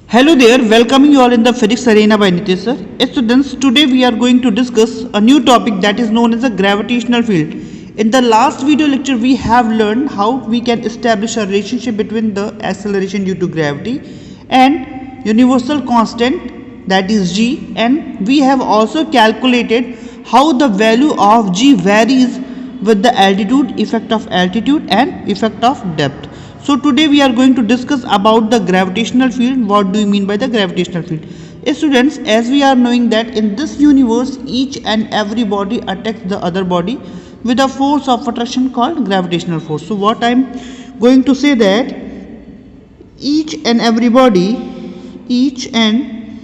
Hello there, welcoming you all in the physics arena by Nitish sir. Students, today we are going to discuss a new topic that is known as a gravitational field. In the last video lecture, we have learned how we can establish a relationship between the acceleration due to gravity and universal constant, that is g, and we have also calculated how the value of g varies with the altitude, effect of altitude and effect of depth. So today we are going to discuss about the gravitational field. What do you mean by the gravitational field? Students, as we are knowing that in this universe each and every body attacks the other body with a force of attraction called gravitational force. So what I am going to say that each and everybody each and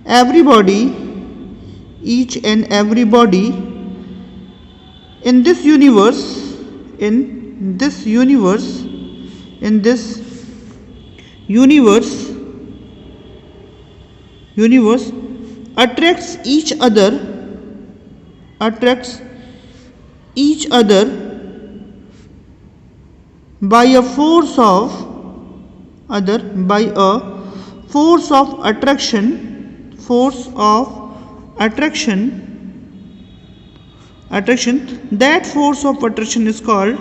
everybody in this universe in this universe in this universe attracts each other by a force of attraction. That force of attraction is called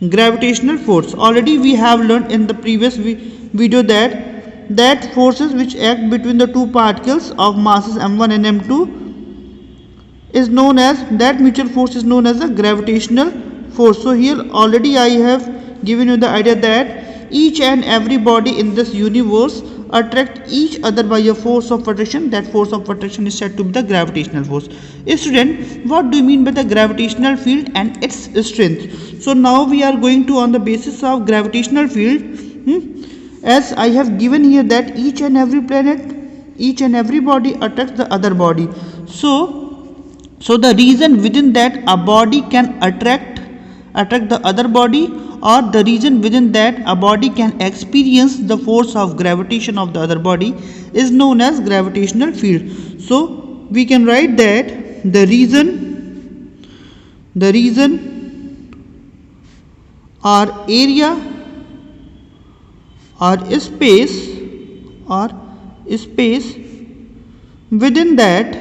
gravitational force. Already we have learned in the previous video that forces which act between the two particles of masses m1 and m2 is known as, that mutual force is known as a gravitational force. So here already I have given you the idea that each and every body in this universe attract each other by a force of attraction. That force of attraction is said to be the gravitational force. Student, what do you mean by the gravitational field and its strength? So now we are going to, on the basis of gravitational field, as I have given here that each and every body attracts the other body. So the reason within that a body can attract the other body, or the reason within that a body can experience the force of gravitation of the other body, is known as gravitational field. So we can write that the reason or area or space within that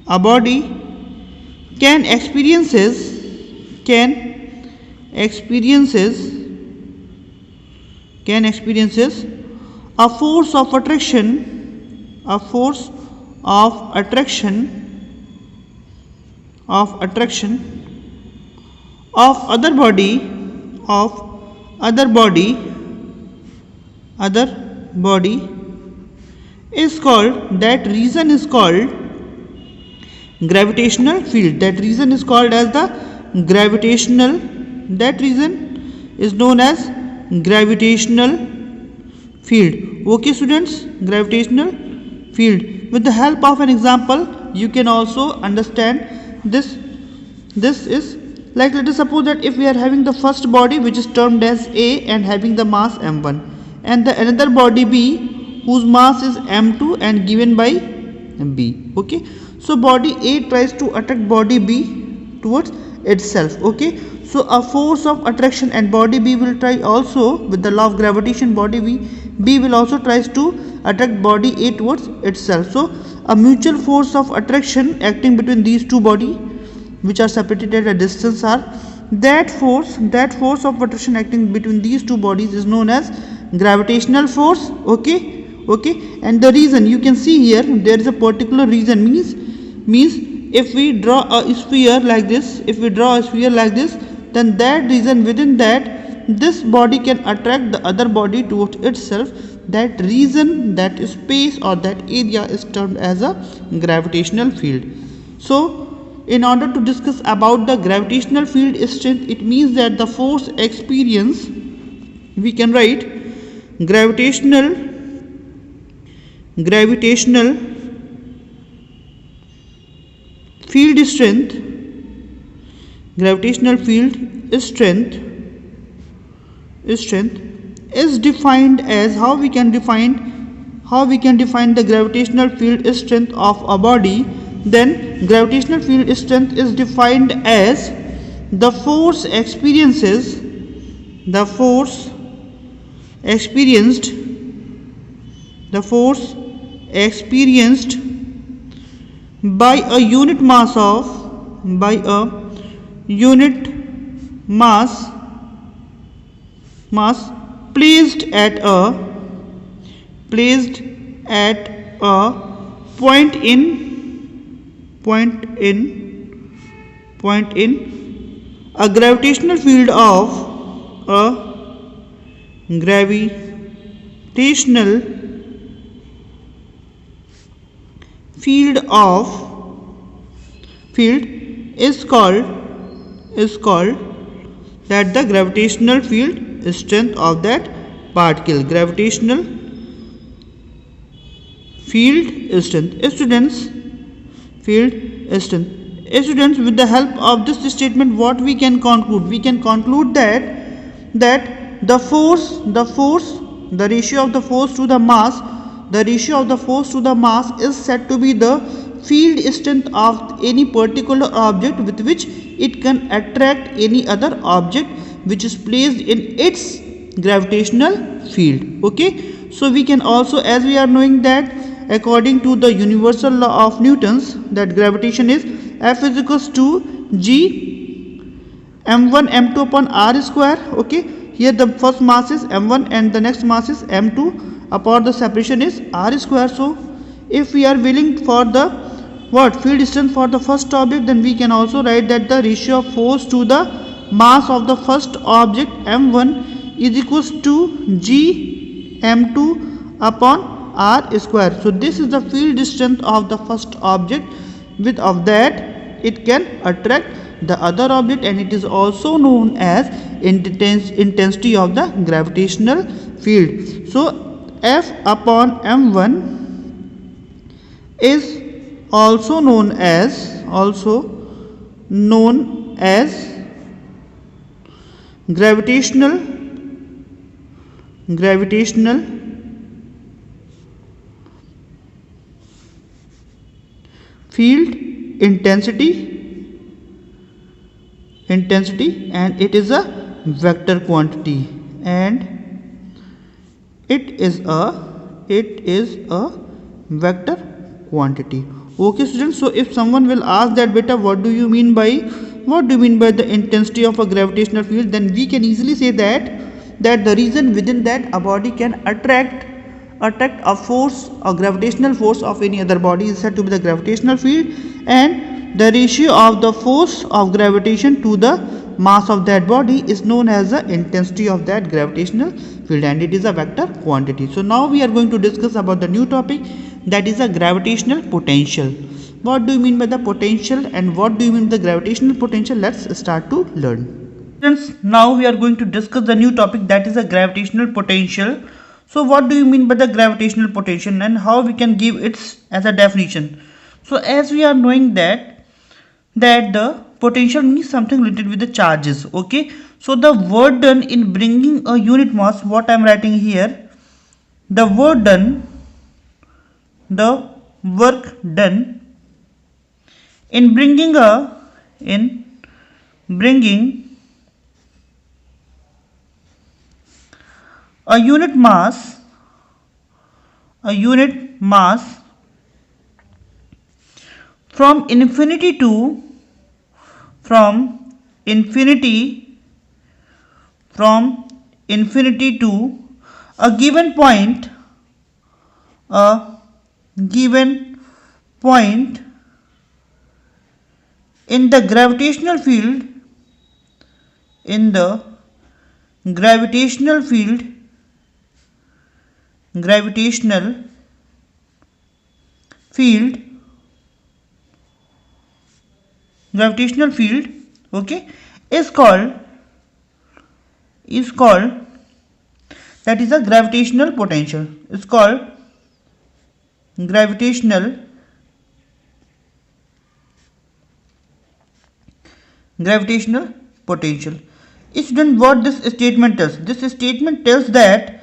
a body can experiences a force of attraction of other body is called, that reason is called gravitational field. That reason is called as the gravitational, that reason is known as gravitational field. Okay students, gravitational field. With the help of an example you can also understand this. This is like, let us suppose that if we are having the first body which is termed as A and having the mass m1, and the another body B whose mass is m2 and given by B. Okay, so body A tries to attract body B towards itself. Okay, so a force of attraction, and body B will try also with the law of gravitation. Body B will also tries to attract body A towards itself. So a mutual force of attraction acting between these two bodies which are separated at a distance are, that force of attraction acting between these two bodies is known as gravitational force. Okay, and the reason you can see here, there is a particular reason, means if we draw a sphere like this, then that reason within that this body can attract the other body towards itself. That reason, that space or that area is termed as a gravitational field. So in order to discuss about the gravitational field strength, it means that the force experience, we can write gravitational field strength is defined as, how we can define the gravitational field strength of a body, then gravitational field strength is defined as the force experienced by a unit mass placed at a point in a gravitational field of field is called that the gravitational field strength of that particle. Gravitational field strength. Students, with the help of this statement, what we can conclude? We can conclude that the ratio of the force to the mass is said to be the field strength of any particular object with which it can attract any other object which is placed in its gravitational field. Okay, so we can also, as we are knowing that according to the universal law of Newton's, that gravitation is F is equals to G m1 m2 upon r square. Okay, here the first mass is m1 and the next mass is m2 upon the separation is r square. So if we are willing for the field strength for the first object, then we can also write that the ratio of force to the mass of the first object m1 is equals to G m2 upon r square. So this is the field strength of the first object. With of that it can attract the other object, and it is also known as intensity of the gravitational field. So F upon m1 is also known as gravitational field intensity, and it is a vector quantity, and it is a vector quantity. Okay students, so if someone will ask that beta what do you mean by the intensity of a gravitational field, then we can easily say that the reason within that a body can attract a force, a gravitational force of any other body is said to be the gravitational field, and the ratio of the force of gravitation to the mass of that body is known as the intensity of that gravitational field, and it is a vector quantity. So now we are going to discuss about the new topic, that is a gravitational potential. What do you mean by the potential and what do you mean by the gravitational potential? Let's start to learn. Friends, now we are going to discuss the new topic, that is a gravitational potential. So what do you mean by the gravitational potential and how we can give it as a definition? So as we are knowing that the potential means something related with the charges. Okay, so the work done in bringing a unit mass, what I am writing here, the work done in bringing a unit mass from infinity to a given point in the gravitational field okay, is called that is a gravitational potential. It's called gravitational potential. Student, what this statement tells? This statement tells that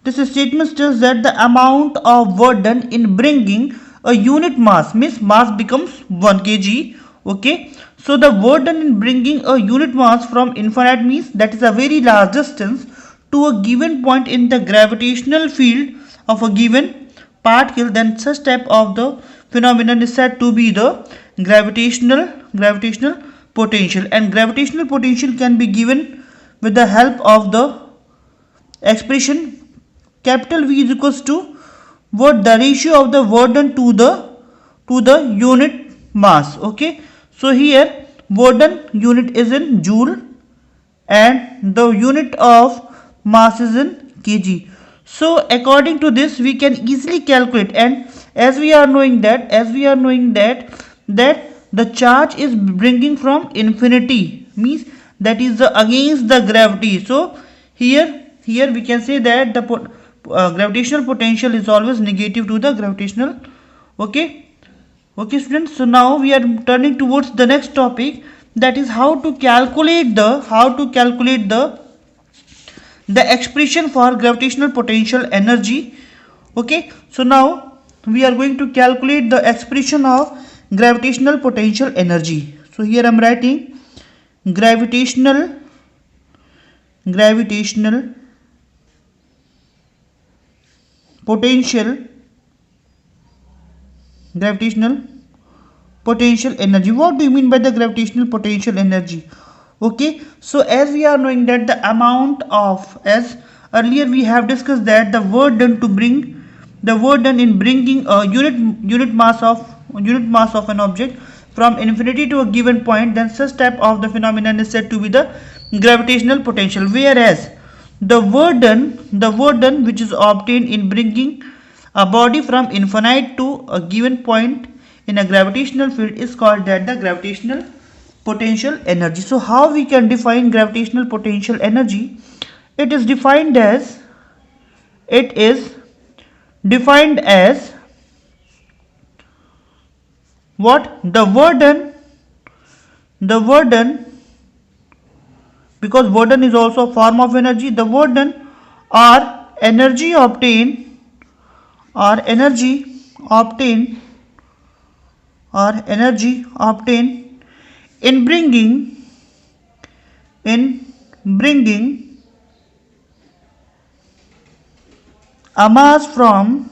the amount of work done in bringing a unit mass, means mass becomes 1 kg. Okay, so the work done in bringing a unit mass from infinite means that is a very large distance to a given point in the gravitational field of a given particle, then such type of the phenomenon is said to be the gravitational potential. And gravitational potential can be given with the help of the expression capital V is equals to what, the ratio of the work done to the unit mass. Okay, so here work done unit is in joule and the unit of mass is in kg. So according to this we can easily calculate, and as we are knowing that that the charge is bringing from infinity, means that is the against the gravity. So here we can say that the gravitational potential is always negative to the gravitational. Okay students, so now we are turning towards the next topic, that is how to calculate the expression for gravitational potential energy. Okay, so now we are going to calculate the expression of gravitational potential energy. So here I am writing gravitational potential energy. What do you mean by the gravitational potential energy? Okay, so as we are knowing that the amount of, as earlier we have discussed that the work done in bringing a unit mass of an object from infinity to a given point, then such type of the phenomenon is said to be the gravitational potential. Whereas the work done which is obtained in bringing a body from infinite to a given point in a gravitational field is called that the gravitational potential energy. So how we can define gravitational potential energy? It is defined as what, the work done, because work done is also a form of energy. The work done or energy obtained in bringing a mass from,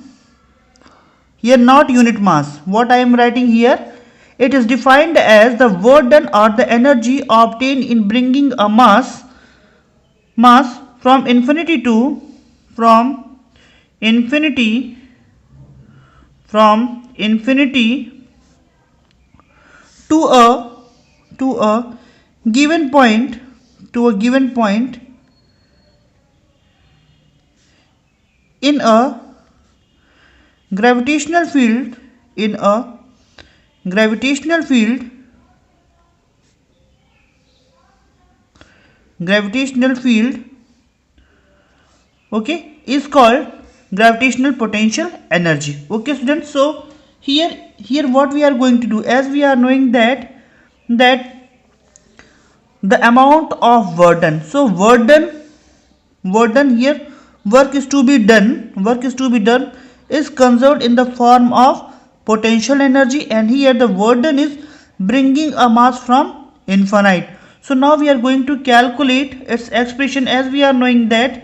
here not unit mass, what I am writing here, it is defined as the work done or the energy obtained in bringing a mass from infinity to a given point in a gravitational field okay, is called gravitational potential energy. Okay students, so here what we are going to do, as we are knowing that the amount of work done, so work done here, work is to be done is conserved in the form of potential energy, and here the work done is bringing a mass from infinite. So now we are going to calculate its expression, as we are knowing that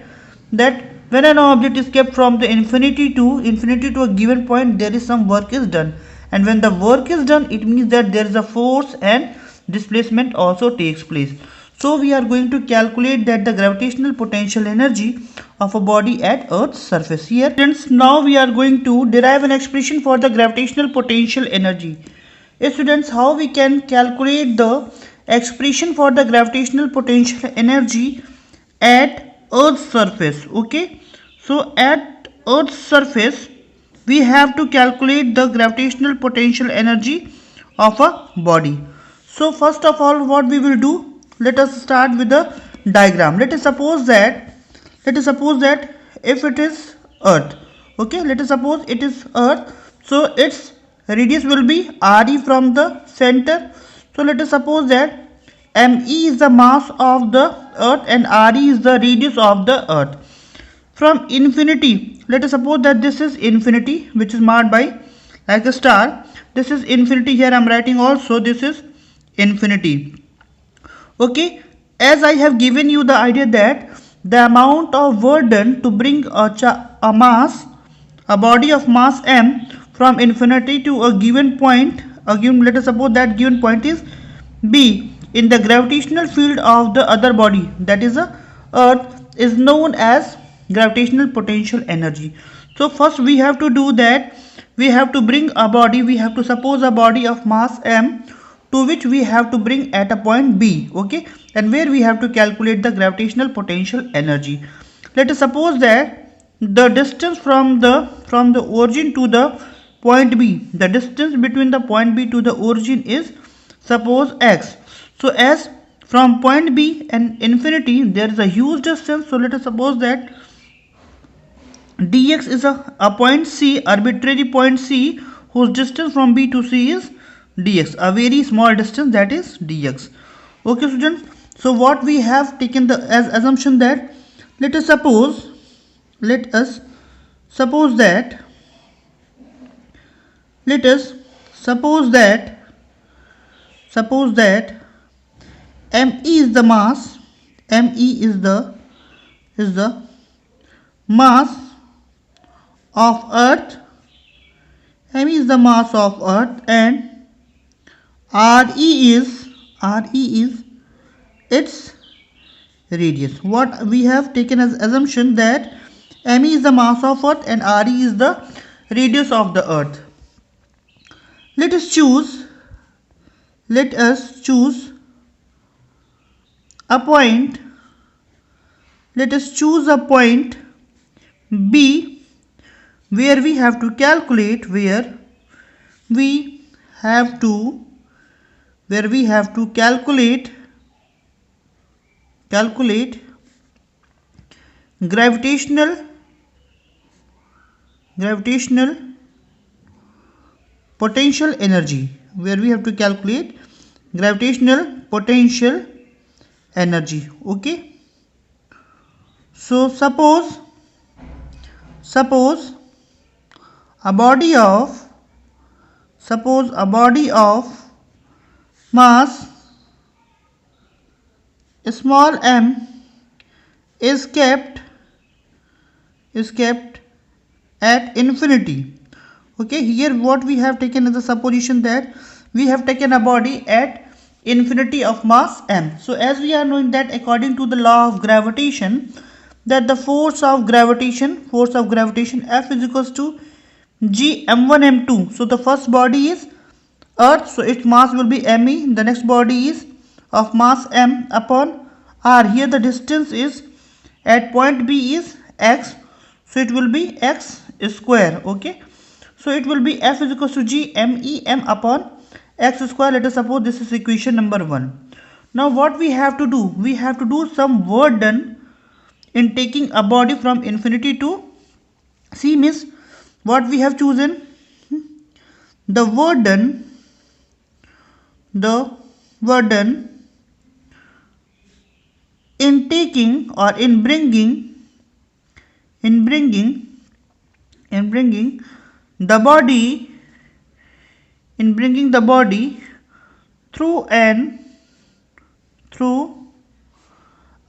when an object is kept from the infinity to a given point, there is some work is done, and when the work is done, it means that there is a force and displacement also takes place. So we are going to calculate that the gravitational potential energy of a body at Earth's surface. Here students, now we are going to derive an expression for the gravitational potential energy. Yes students, how we can calculate the expression for the gravitational potential energy at Earth's surface. Okay, so at Earth's surface we have to calculate the gravitational potential energy of a body. So first of all, what we will do, let us start with the diagram. Let us suppose that if it is Earth, okay, let us suppose it is Earth, so its radius will be RE from the center. So let us suppose that ME is the mass of the Earth and RE is the radius of the Earth. From infinity, let us suppose that this is infinity, which is marked by x star. This is infinity. Here I am writing also this is infinity. Okay, as I have given you the idea that the amount of work done to bring a mass, a body of mass m from infinity to a given point, let us suppose that given point is b in the gravitational field of the other body, that is a earth, is known as gravitational potential energy. So first we have to do that, we have to bring a body, we have to suppose a body of mass m to which we have to bring at a point b, okay, and where we have to calculate the gravitational potential energy. Let us suppose that the distance from the origin to the point b, the distance between the point b to the origin is suppose x. So as from point b and infinity there is a huge distance, so let us suppose that dx is a point c, arbitrary point c, whose distance from b to c is dx, a very small distance, that is dx. Okay students, so what we have taken the as assumption that let us suppose that me is the mass, me is the mass of earth, me is the mass of earth, and re is its radius. What we have taken as assumption that me is the mass of earth and re is the radius of the earth. Let us choose a point, b where we have to calculate gravitational potential energy, okay. So suppose a body of mass small m is kept at infinity. Okay, here what we have taken as a supposition that we have taken a body at infinity of mass m. So as we are knowing that according to the law of gravitation, that the force of gravitation F is equals to g m1 m2. So the first body is earth, so its mass will be me. The next body is of mass m upon r. Here the distance is at point b is x, so it will be x square, okay. So it will be F is equals to g m upon x square. Let us suppose this is equation number 1. Now what we have to do, we have to do some work done in taking a body from infinity to c, means what we have chosen, the work done in taking or in bringing the body through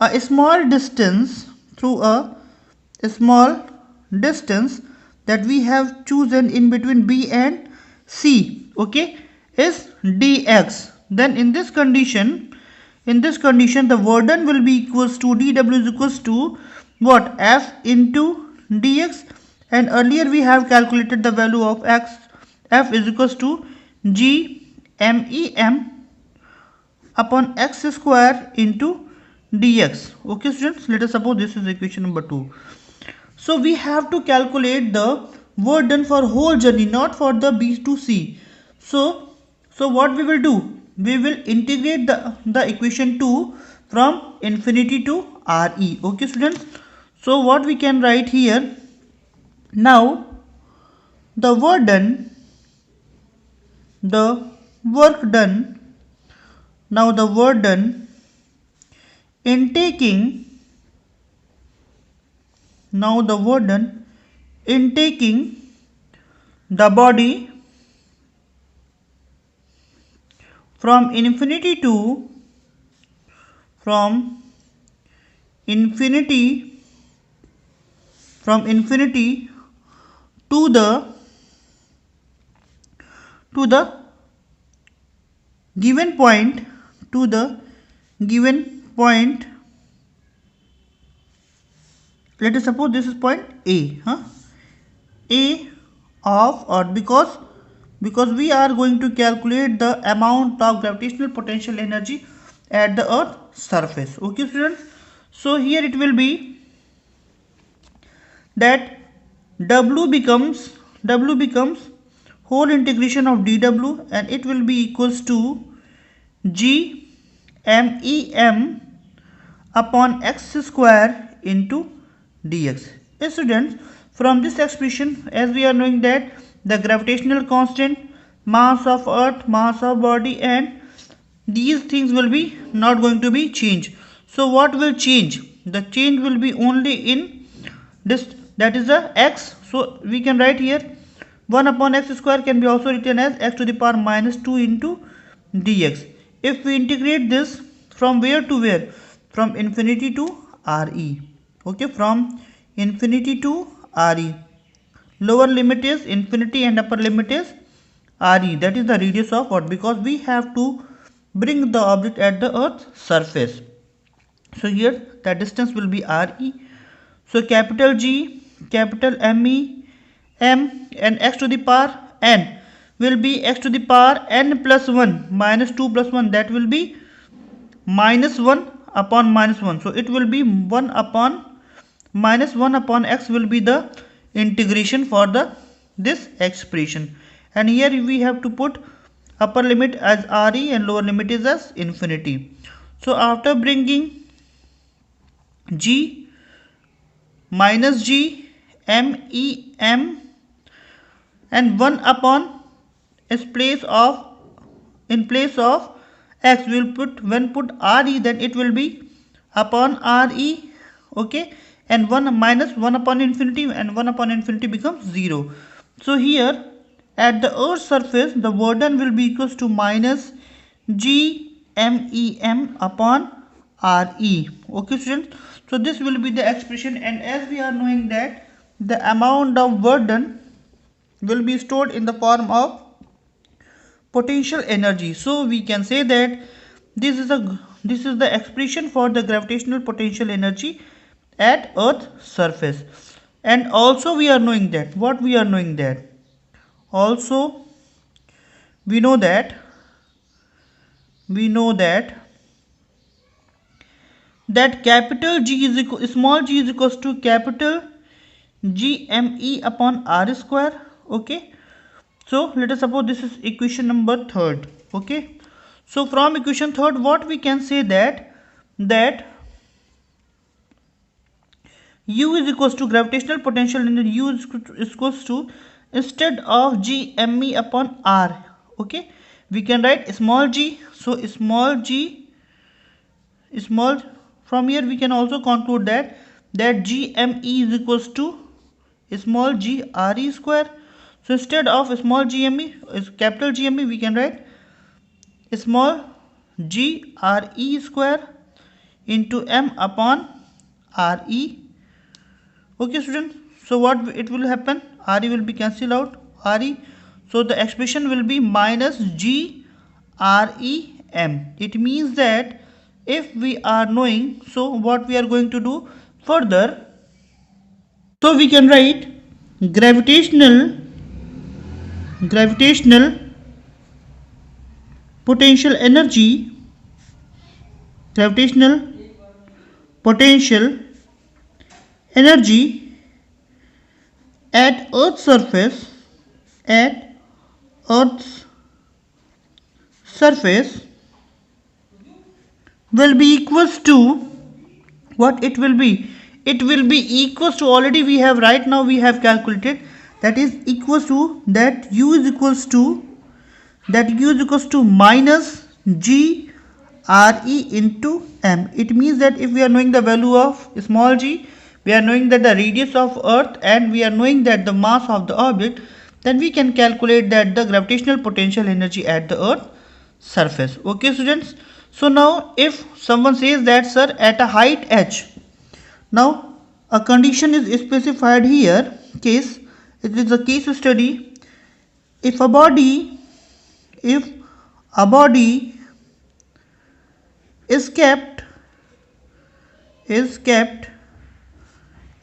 a small distance that we have chosen in between b and c, okay, is dx. Then in this condition the work done will be equals to dw is equals to what, f into dx, and earlier we have calculated the value of f is equals to g mem upon x square into dx. Okay students, let us suppose this is equation number 2. So we have to calculate the work done for whole journey, not for the b to c. So what we will do, we will integrate the equation 2 from infinity to re. Okay students, so what we can write here, now the work done in taking the body from infinity to from infinity to the given point let us suppose this is point A, A of Earth, because we are going to calculate the amount of gravitational potential energy at the Earth's surface. Okay students, so here it will be that W becomes whole integration of dW, and it will be equals to G MEM upon x square into dx. Yes, students, from this expression, as we are knowing that the gravitational constant, mass of Earth, mass of body, and these things will be not going to be changed. So what will change? The change will be only in this, that is the x. So we can write here 1 upon x square can be also written as x to the power minus 2 into dx. If we integrate this from where to where? From infinity to Re. Okay, from infinity to Re. Lower limit is infinity and upper limit is Re. That is the radius of Earth, because we have to bring the object at the Earth's surface. So here the distance will be Re. So capital G, capital ME, M, and x to the power n will be x to the power n plus 1 minus 2 plus 1, that will be minus 1 upon minus 1. So it will be 1 upon minus 1 upon x will be the integration for this expression, and here we have to put upper limit as Re and lower limit is as infinity. So after bringing G minus G MEM and 1 upon in place of x we will put, when put Re, then it will be upon Re. Okay, and 1 minus 1 upon infinity, and 1 upon infinity becomes 0. So here at the Earth's surface the burden will be equals to minus G MEM upon Re. Okay students, so this will be the expression, and as we are knowing that the amount of burden will be stored in the form of potential energy, so we can say that this is the expression for the gravitational potential energy at Earth's surface. And also we are knowing that we know that capital G is equal, small g is equals to capital G ME upon R square. Okay, so let us suppose this is equation number 3rd. Okay, so from equation 3rd what we can say that U is equals to gravitational potential energy, U is equals to, instead of G ME upon R, okay, we can write small g. So from here we can also conclude that G ME is equals to small g Re square. So instead of small GME is capital GME, we can write small g Re square into M upon Re. Okay students, so what it will happen, Re will be cancelled out, Re, so the expression will be minus G Rem. It means that if we are knowing, so what we are going to do further, so we can write gravitational potential energy at Earth's surface will be equals to what it will be. It will be equals to, already we have right now we have calculated, that is equals to that U is equals to minus G Re into M. It means that if we are knowing the value of small g, we are knowing that the radius of Earth, and we are knowing that the mass of the object, then we can calculate that the gravitational potential energy at the Earth surface. Okay students, so now if someone says that sir at a height h, now a condition is specified here, case, it is a case study. If a body, if a body is kept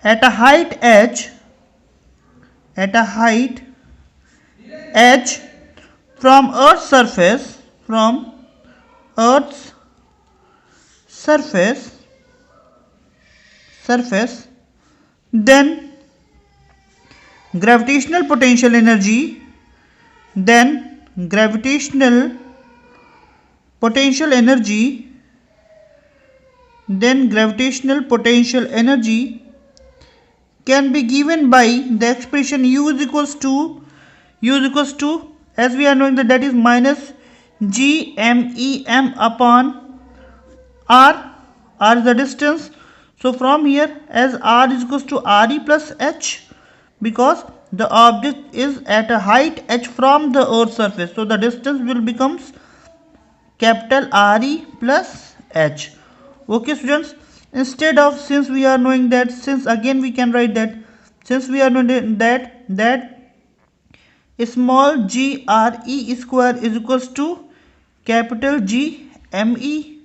at a height h, at a height h from earth's surface, from earth's surface, then gravitational potential energy, then gravitational potential energy, then gravitational potential energy can be given by the expression u is equals to, as we are knowing that is minus g m upon r. R is the distance. So from here, as r is equals to re plus h, because the object is at a height h from the earth's surface, so the distance will becomes capital re plus h. Okay students, instead of, since we are knowing that, since again we can write that, since we are knowing that small g re square is equals to capital G me.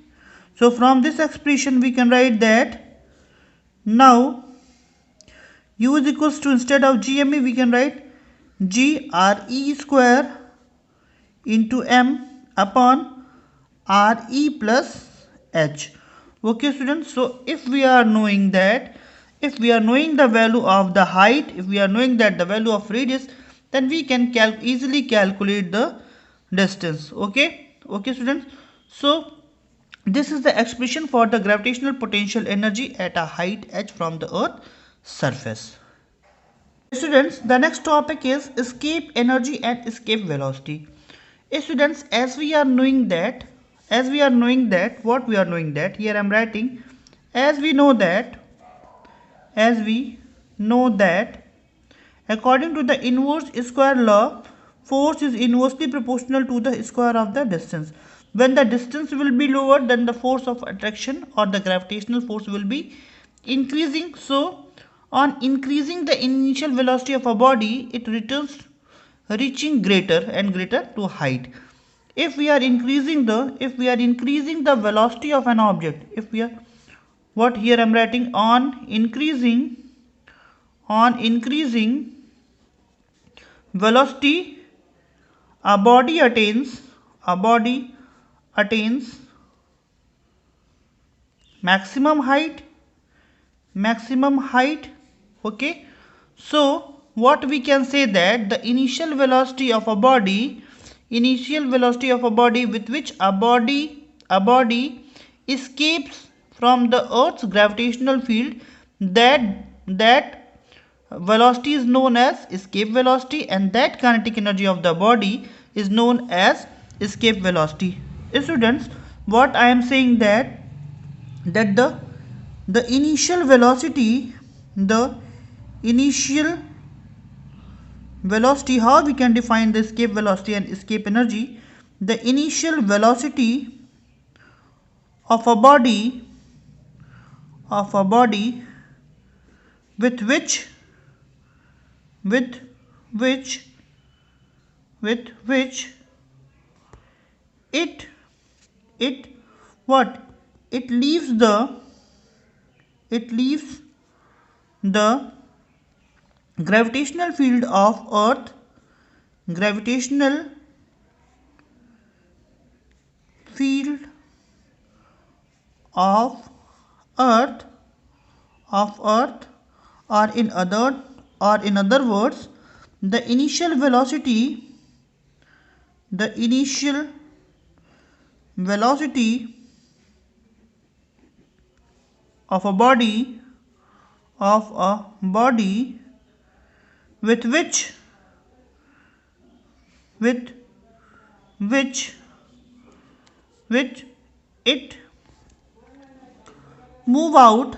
So from this expression we can write that now u is equals to, instead of gme we can write g re square into m upon re plus h. Okay students, so if we are knowing that, if we are knowing the value of the height, if we are knowing that the value of radius, then we can easily calculate the distance. Okay students, so this is the expression for the gravitational potential energy at a height h from the earth surface. Students, the next topic is escape energy and escape velocity. Students, as we are knowing that, what we are knowing that, here I am writing, as we know that according to the inverse square law, force is inversely proportional to the square of the distance. When the distance will be lower, then the force of attraction or the gravitational force will be increasing. So on increasing the initial velocity of a body, it returns reaching greater and greater to height. If we are increasing the velocity of an object, if we are, what here I am writing, on increasing velocity, a body attains maximum height. Okay, so what we can say that the initial velocity of a body with which a body escapes from the earth's gravitational field, that velocity is known as escape velocity, and that kinetic energy of the body is known as escape velocity. Students, what I am saying that the initial velocity, how we can define the escape velocity and escape energy. The initial velocity of a body with which it what it leaves the gravitational field of earth, gravitational field of earth, or in other words, the initial velocity of a body with which it move out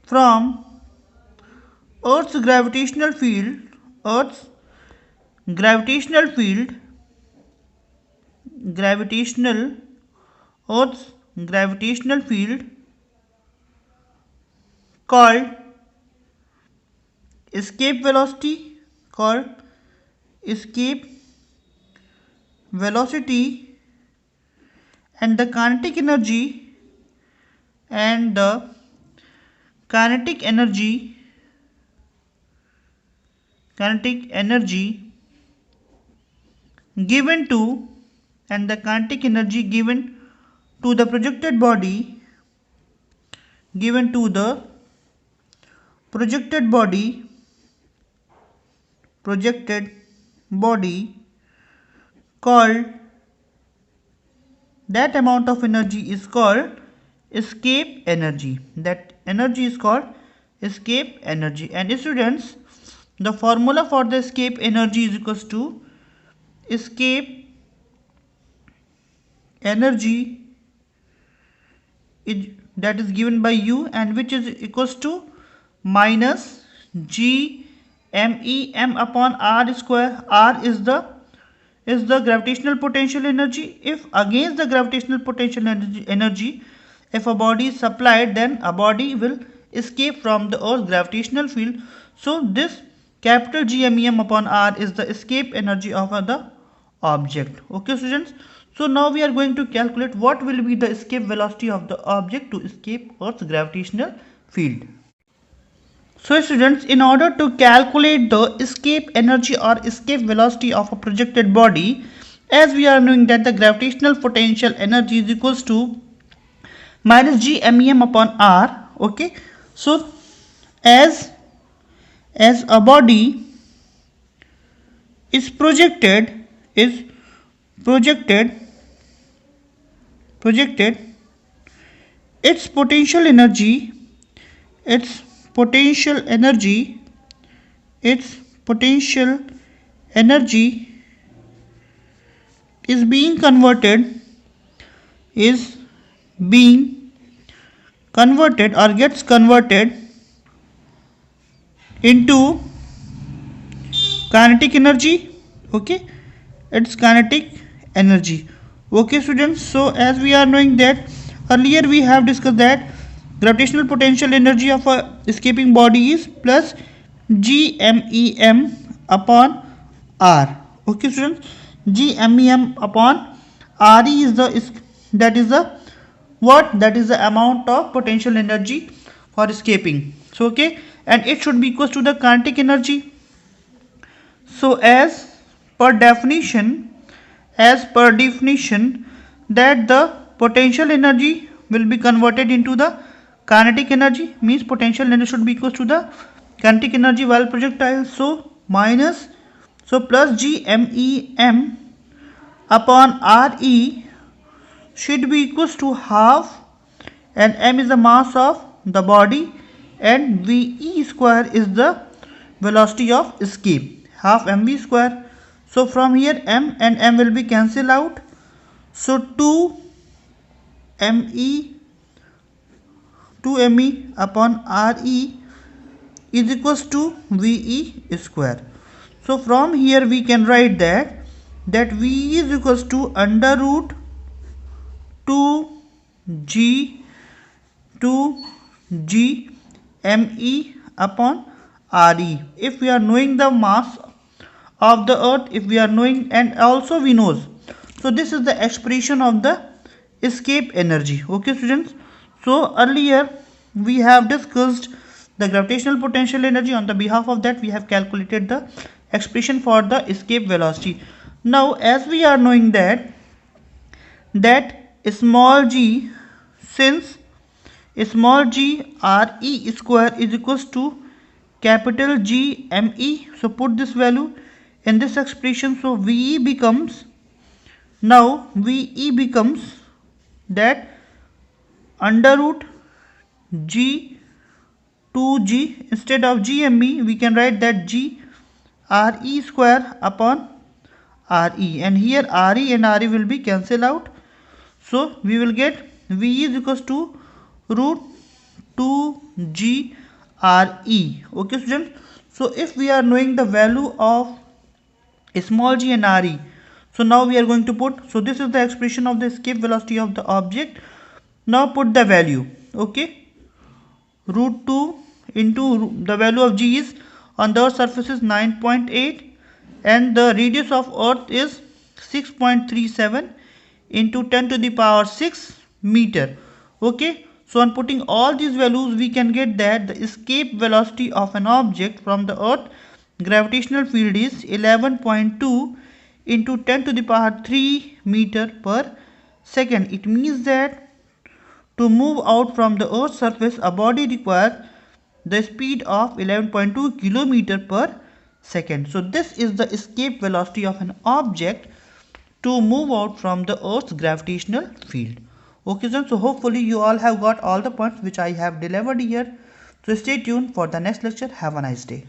from earth's gravitational field, gravitational field, Earth's gravitational field called escape velocity, and the kinetic energy and the kinetic energy given to and the kinetic energy given to the projected body called, that amount of energy is called escape energy. That energy is called escape energy. And students, the formula for the escape energy is equals to escape energy that is given by U, and which is equals to minus G MEM upon R square. R is the gravitational potential energy. If against the gravitational potential energy, if a body is supplied, then a body will escape from the Earth's gravitational field. So this capital G MEM upon R is the escape energy of the object. Okay students, so now we are going to calculate what will be the escape velocity of the object to escape Earth's gravitational field. So students, in order to calculate the escape energy or escape velocity of a projected body, as we are knowing that the gravitational potential energy is equals to minus G MEM upon R. Okay, so as a body is projected, its potential energy is being converted or gets converted into kinetic energy. Okay, it's kinetic energy. Okay students, so as we are knowing that earlier we have discussed that gravitational potential energy of a escaping body is plus G MEM upon R. Okay students, G MEM upon RE is the amount of potential energy for escaping. So okay, and it should be equal to the kinetic energy. So as per definition, that the potential energy will be converted into the kinetic energy, means potential energy should be equal to the kinetic energy while projectile. So plus G MEM upon RE should be equals to half, and M is the mass of the body, and VE square is the velocity of escape, half mv square. So from here M and M will be cancelled out. So 2 me upon RE is equals to VE square. So from here we can write that VE is equals to under root 2G ME upon RE. If we are knowing the mass of the earth, if we are knowing, and also we know, so this is the expression of the escape energy. Okay students, so earlier we have discussed the gravitational potential energy. On the behalf of that we have calculated the expression for the escape velocity. Now as we are knowing that small g, since small g RE square is equals to capital G ME, so put this value in this expression. So VE becomes that under root G 2G, instead of GME we can write that G RE square upon RE, and here RE and RE will be cancelled out. So we will get V is equals to root 2G RE. Okay students, so if we are knowing the value of small g and re. So now we are going to put, so this is the expression of the escape velocity of the object. Now put the value, okay. Root 2 into the value of g is on the earth surface is 9.8 and the radius of earth is 6.37 into 10 to the power 6 meter, okay. So on putting all these values we can get that the escape velocity of an object from the earth gravitational field is 11.2 into 10 to the power 3 meter per second. It means that to move out from the earth's surface a body requires the speed of 11.2 kilometer per second. So this is the escape velocity of an object to move out from the earth's gravitational field. Okay, so hopefully you all have got all the points which I have delivered here. So stay tuned for the next lecture. Have a nice day.